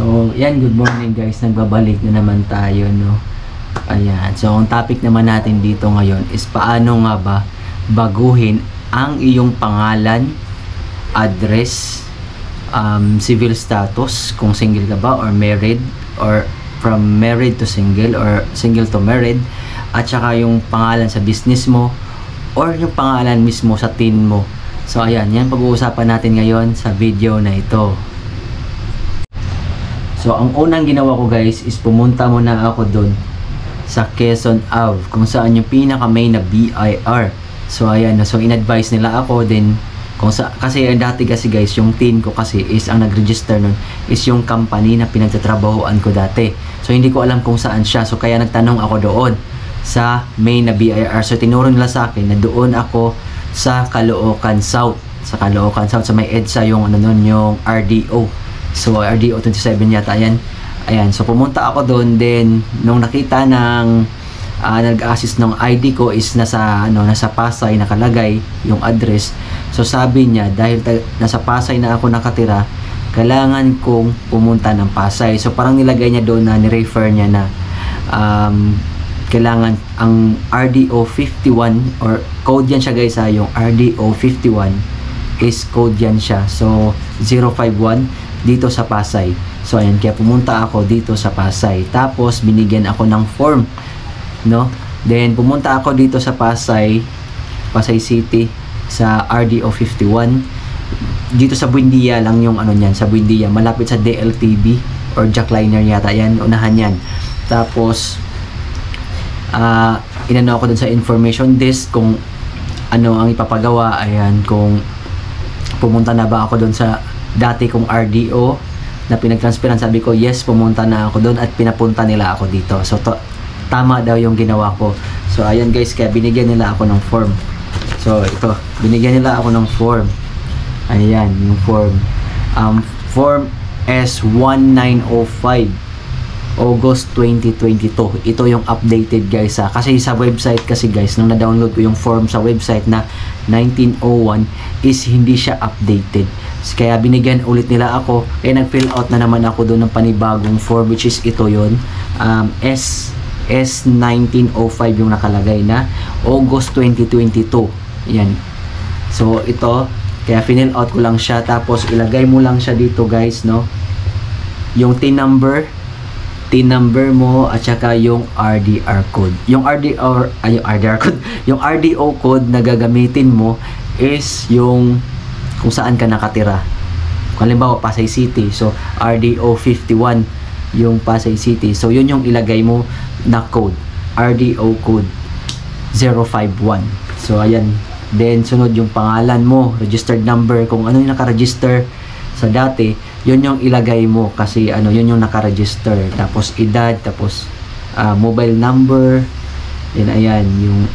So, yan, good morning guys. Nagbabalik na naman tayo, no? Ayan. So, ang topic naman natin dito ngayon is paano nga ba baguhin ang iyong pangalan, address, civil status, kung single ka ba or married, or from married to single or single to married, at saka yung pangalan sa business mo or yung pangalan mismo sa tin mo. So, ayan. Yan pag-uusapan natin ngayon sa video na ito. So, ang unang ginawa ko guys is pumunta muna ako doon sa Quezon Ave, kung saan yung pinaka main na BIR. So, ayan. So, in-advise nila ako din kasi dati kasi guys, yung tin ko kasi is ang nag-register nun is yung company na pinagtatrabahoan ko dati. So, hindi ko alam kung saan siya. So, kaya nagtanong ako doon sa main na BIR. So, tinuro nila sa akin na doon ako sa Caloocan South. Sa Caloocan South, sa may EDSA yung ano nun, yung RDO. So, RDO 27 yata yan. Ayan, so pumunta ako doon. Then, nung nakita ng nag-assist ng ID ko is nasa Pasay nakalagay yung address. So, sabi niya, dahil nasa Pasay na ako nakatira, kailangan kong pumunta ng Pasay. So, parang nilagay niya doon na ni-refer niya na kailangan ang RDO 51 or code yan siya guys yung RDO 51 is code yan siya. So, 051 dito sa Pasay. So, ayan, kaya pumunta ako dito sa Pasay. Tapos, binigyan ako ng form, no? Then, pumunta ako dito sa Pasay City, sa RDO 51. Dito sa Buendia lang yung ano niyan, sa Buendia. Malapit sa DLTV or Jackliner yata yan, unahan yan. Tapos, inano ako dun sa information desk kung ano ang ipapagawa. Ayan, kung pumunta na ba ako dun sa dati kong RDO na pinag-transferan. Sabi ko, yes, pumunta na ako doon at pinapunta nila ako dito. So, tama daw yung ginawa ko. So, ayan guys, kaya binigyan nila ako ng form. So, ito, binigyan nila ako ng form. Ayan, yung form. Form S1905 August 2022. Ito yung updated guys kasi sa website kasi guys, nung na-download ko yung form sa website na 1901 is hindi siya updated. Kaya binigyan ulit nila ako, kaya nag-fill out na naman ako doon ng panibagong form, which is ito yon, S1905 yung nakalagay na August 2022. Yan. So ito, kaya fill out ko lang siya, tapos ilagay mo lang siya dito guys, no, yung TIN number mo at saka yung RDR code. Yung RDR code, yung RDO code na gagamitin mo is yung kung saan ka nakatira. Kung halimbawa Pasay City, so RDO 51 yung Pasay City. So yun yung ilagay mo na code, RDO code 051. So ayan. Then sunod yung pangalan mo, registered number, kung ano yung naka-register sa dati, yun yung ilagay mo kasi yun yung naka-register. Tapos edad, tapos mobile number, then ayan yung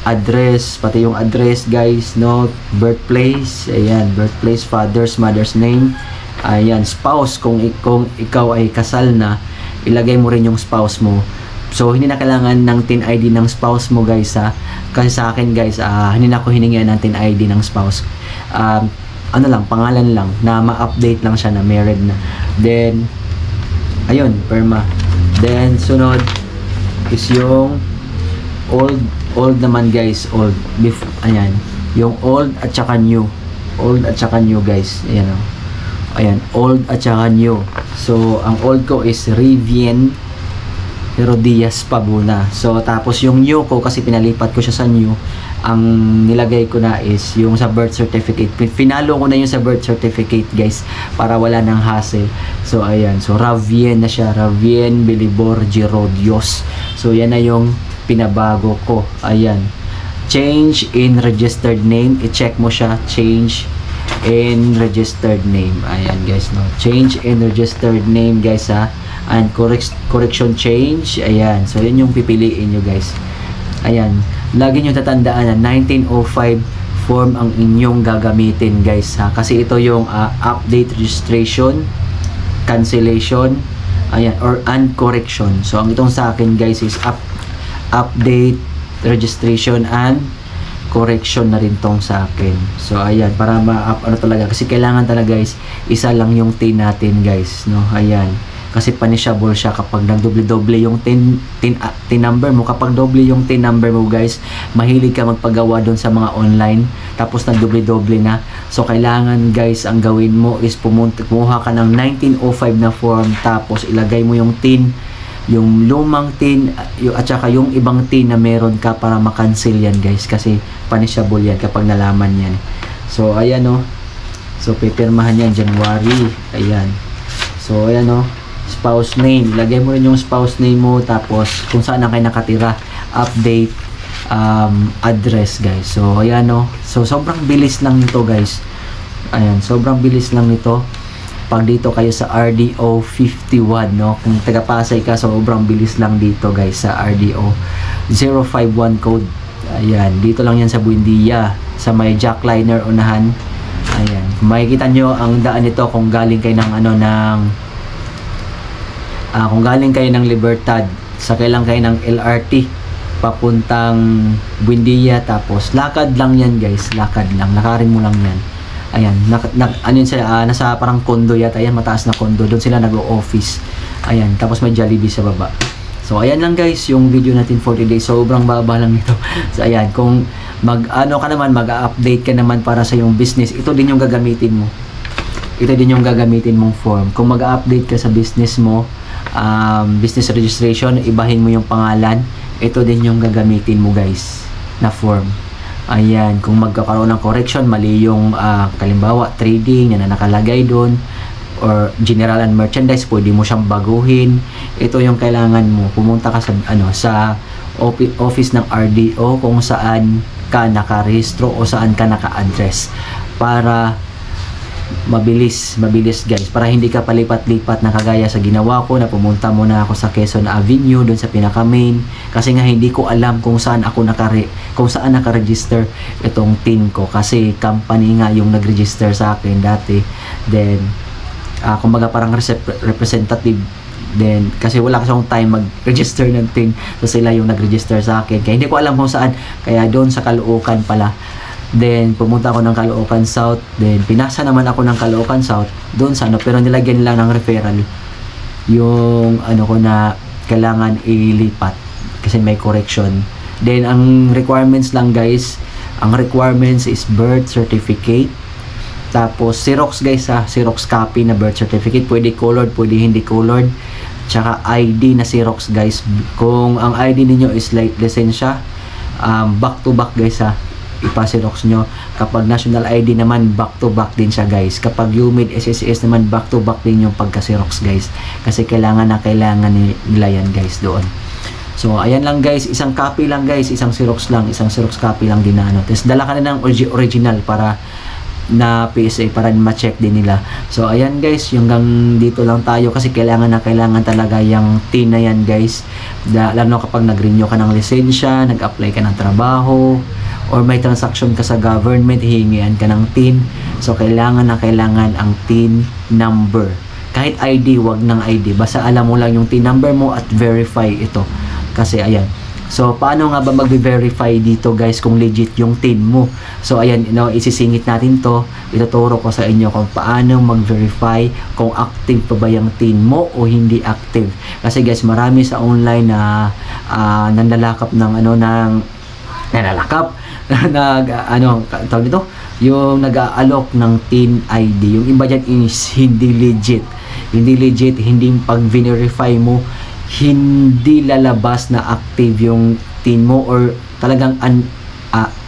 address, pati yung address guys, no, birthplace, ayan, birthplace, father's, mother's name, ayan, spouse, kung ikaw ay kasal na, ilagay mo rin yung spouse mo. So, hindi na kailangan ng TIN ID ng spouse mo guys kasi sa akin guys, hindi na ako hiningian ng TIN ID ng spouse. Pangalan lang, na ma-update lang siya na married na. Then, ayun, perma. Then, sunod is yung old naman guys, old. Ayan, yung old at saka new. Old at saka new guys. Ayan o. Ayan, old at saka new. So, ang old ko is Rivian Herodias Pabuna. So, tapos yung new ko, kasi pinalipat ko siya sa new, ang nilagay ko na is yung sa birth certificate. Pinalo ko na yung sa birth certificate guys, para wala nang hassle. So, ayan. So, Ravien na siya. Ravien Belibor Girodios. So, yan na yung pinabago ko. Ayan. Change in registered name. I-check mo siya. Change in registered name. Ayan guys, no. Change in registered name guys and correction change. Ayan. So, yun yung pipiliin nyo guys. Ayan. Lagi nyo tatandaan na 1905 form ang inyong gagamitin guys kasi ito yung update registration, cancellation, ayan, or correction. So, ang itong sa akin guys is update registration and correction na rin tong sa akin. So ayan, para talaga, kasi kailangan talaga guys, isa lang yung tin natin guys, no. Ayan, kasi punishable siya kapag nagdoble-doble yung tin number mo. Kapag doble yung tin number mo guys, mahilig ka magpagawa doon sa mga online, tapos nagdoble-doble na. So kailangan guys, ang gawin mo is kumuha ka ng 1905 na form, tapos ilagay mo yung tin, yung lumang tin at saka yung ibang tin na meron ka para makancel yan guys, kasi punishable yan kapag nalaman yan. So ayan o, so pipirmahan yan January. Ayan, so ayan o, spouse name, ilagay mo rin yung spouse name mo, tapos kung saan na kayo nakatira, update address guys. So ayan o, so sobrang bilis lang nito guys. Ayan, sobrang bilis lang nito pag dito kayo sa RDO 51, no? Kung taga Pasay ka, sobrang bilis lang dito guys sa RDO 051 code. Ayan, dito lang yan sa Buendia, sa may jackliner unahan. Ayan, makikita nyo ang daan nito kung galing kayo ng ano, ng kung galing kayo ng Libertad, sakay lang kayo ng LRT papuntang Buendia, tapos lakad lang yan guys, lakad lang, lakarin mo lang yan. Ayan, ano yun sila, nasa parang condo yata, ayan, mataas na condo, doon sila nag-o-office. Ayan, tapos may Jollibee sa baba. So ayan lang guys yung video natin for today, sobrang baba lang nito. So ayan, kung mag-ano ka naman, mag-update ka naman para sa yung business, ito din yung gagamitin mo. Ito din yung gagamitin mong form. Kung mag-update ka sa business mo, business registration, ibahin mo yung pangalan, ito din yung gagamitin mo guys na form. Ayan, kung magkakaroon ng correction, mali yung kalimbawa trading na nakalagay doon, or general and merchandise, pwede mo siyang baguhin. Ito yung kailangan mo, pumunta ka sa sa office ng RDO kung saan ka nakarehistro o saan ka naka-address, para mabilis guys, para hindi ka palipat-lipat na kagaya sa ginawa ko na pumunta muna ako sa Quezon Avenue doon sa pinaka main, kasi nga hindi ko alam kung saan ako kung saan naka-register itong tin ko, kasi company nga yung nag-register sa akin dati. Then kumbaga parang representative din, kasi wala kasi akong time mag-register ng tin, so sila yung nag-register sa akin, kaya hindi ko alam kung saan, kaya doon sa Caloocan pala. Then pumunta ako ng Caloocan South, then pinasa naman ako ng Caloocan South doon sa pero nilagyan nila ng referral yung ko na kailangan ilipat kasi may correction. Then ang requirements lang guys, ang requirements is birth certificate, tapos Xerox guys, Xerox copy na birth certificate, pwede colored, pwede hindi colored, tsaka ID na Xerox guys. Kung ang ID niyo is like lisensya, back to back guys, ipa-Xerox nyo. Kapag national ID naman, back to back din siya guys. Kapag UMID SSS naman, back to back din yung pagka-Xerox guys, kasi kailangan nila yan guys doon. So ayan lang guys, isang copy lang guys, isang Xerox lang, isang Xerox copy lang din na tapos dala ka na ng original para na PSA para ma-check din nila. So ayan guys, yung hanggang dito lang tayo, kasi kailangan talaga yung tin na yan guys, lalo kapag nag-renew ka ng lisensya, nag-apply ka ng trabaho, or may transaction ka sa government, hihingian ka ng tin. So kailangan ang tin number. Kahit ID, wag ng ID, basta alam mo lang yung tin number mo at verify ito. Kasi ayan, so paano nga ba mag-verify dito guys kung legit yung tin mo? So ayan, isisingit natin to, ituturo ko sa inyo kung paano mag-verify kung active pa ba yung tin mo o hindi active. Kasi guys, marami sa online na nanlalakap ng tawag dito, yung nag-aalok ng tin ID. Yung iba dyan is hindi legit, hindi pag-verify mo, hindi lalabas na active yung tin mo, or talagang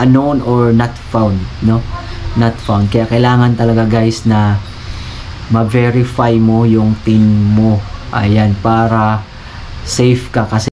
unknown or not found, not found. Kaya kailangan talaga guys na ma-verify mo yung tin mo, ayan, para safe ka, kasi